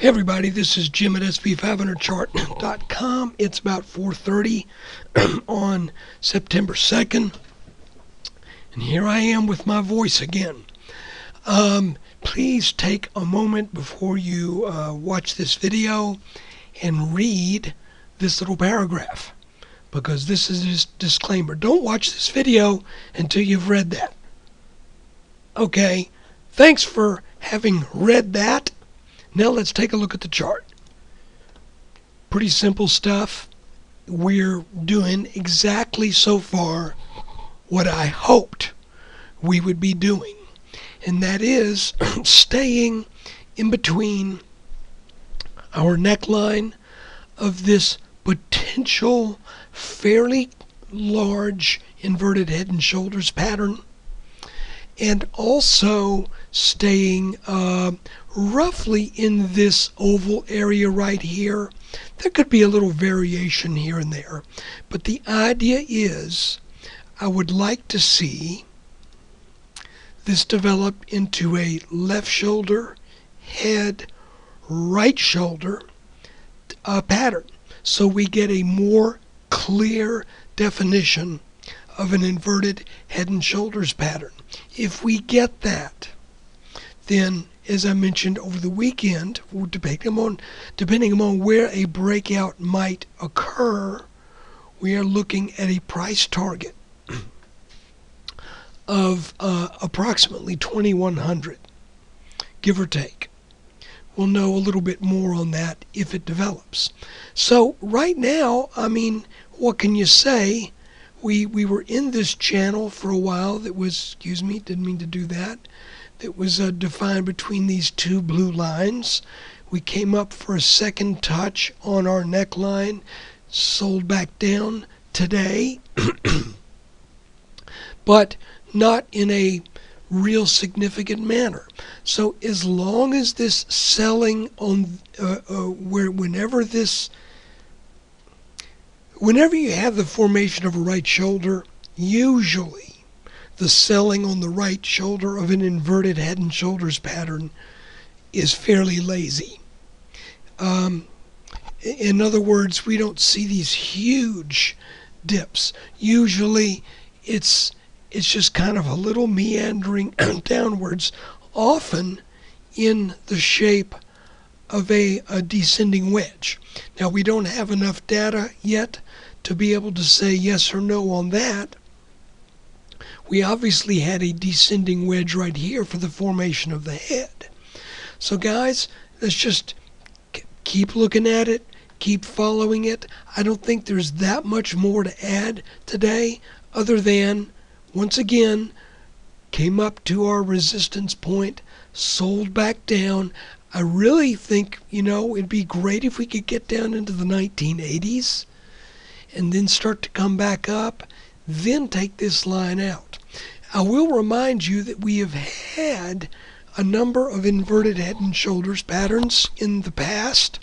Hey everybody, this is Jim at sb500chart.com. It's about 4:30 on September 2nd, and here I am with my voice again. Please take a moment before you watch this video and read this little paragraph, because this is a disclaimer. Don't watch this video until you've read that. Okay, thanks for having read that. Now let's take a look at the chart. Pretty simple stuff. We're doing exactly so far what I hoped we would be doing, and that is staying in between our neckline of this potential fairly large inverted head and shoulders pattern, and also staying roughly in this oval area right here. There could be a little variation here and there, but the idea is I would like to see this develop into a left shoulder, head, right shoulder pattern, so we get a more clear definition of an inverted head and shoulders pattern. If we get that, then, as I mentioned over the weekend, depending on where a breakout might occur, we are looking at a price target of approximately 2,100, give or take. We'll know a little bit more on that if it develops. So right now, I mean, what can you say? We were in this channel for a while that was, didn't mean to do that. It was defined between these two blue lines. We came up for a second touch on our neckline, sold back down today, but not in a real significant manner. So as long as this selling on whenever you have the formation of a right shoulder, usually the selling on the right shoulder of an inverted head and shoulders pattern is fairly lazy. In other words, we don't see these huge dips. Usually it's just kind of a little meandering downwards, often in the shape of a descending wedge. Now, we don't have enough data yet to be able to say yes or no on that. We obviously had a descending wedge right here for the formation of the head. So guys, let's just keep looking at it, keep following it. I don't think there's that much more to add today, other than, once again, came up to our resistance point, sold back down. I really think, it'd be great if we could get down into the 1980s and then start to come back up, then take this line out. I will remind you that we have had a number of inverted head and shoulders patterns in the past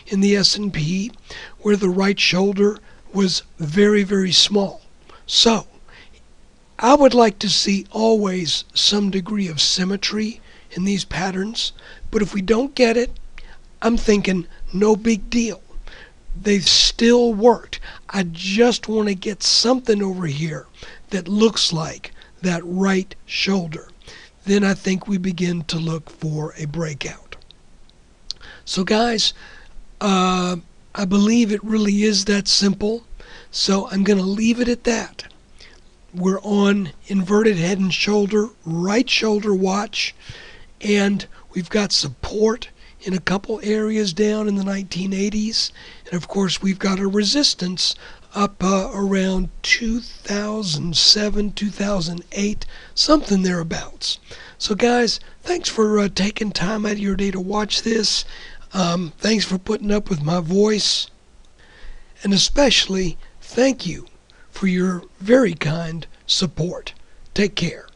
in the S&P where the right shoulder was very, very small. So I would like to see always some degree of symmetry in these patterns, but if we don't get it, I'm thinking no big deal. They've still worked. I just want to get something over here that looks like that right shoulder. Then I think we begin to look for a breakout. So guys, I believe it really is that simple. So I'm going to leave it at that. We're on inverted head and shoulder, right shoulder watch, and we've got support in a couple areas down in the 1980s, and of course we've got a resistance up around 2007, 2008, something thereabouts. So guys, thanks for taking time out of your day to watch this. Thanks for putting up with my voice, and especially thank you for your very kind support. Take care.